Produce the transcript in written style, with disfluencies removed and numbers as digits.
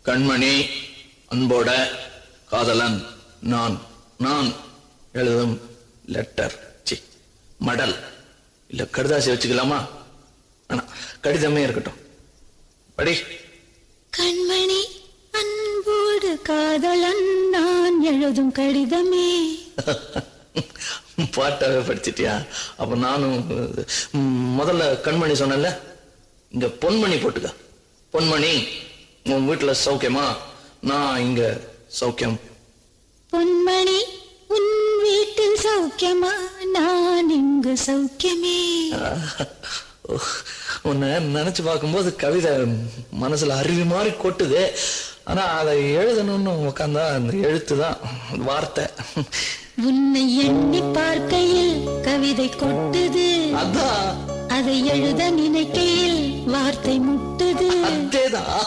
கண்மணி அன்போட காதலன் நான் நான் எழுதும் லெட்டர் மடல் இல்ல கடுதாசி வச்சுக்கலாமா? ஆனா கடிதமே இருக்கட்டும். படி. கண்மணி அன்போடு காதலன் நான் எழுதும் கடிதமே. பாட்டாவே படிச்சிட்டியா? அப்ப நானும் முதல்ல கண்மணி சொன்னல, இங்க பொன்மணி போட்டுக்க. பொன்மணி, உன் வீட்டுல சௌக்கியமா? நான் இங்க சௌக்கியம். பொன்மணி, உன் வீட்டில் சௌக்கியமா? நான் இங்கு சௌக்கியமே. உன்னை நினைச்சு பார்க்கும்போது கவிதை மனசுல அருவி மாதிரி கொட்டுது. ஆனா அதை எழுதணும்னு உட்காந்தா அந்த எழுத்துதான் வார்த்தை. உன்னை எண்ணி பார்க்கையில் கவிதை கொட்டுது, அதான் அதை எழுத நினைக்கையில் வார்த்தை முட்டுது. அதேதான்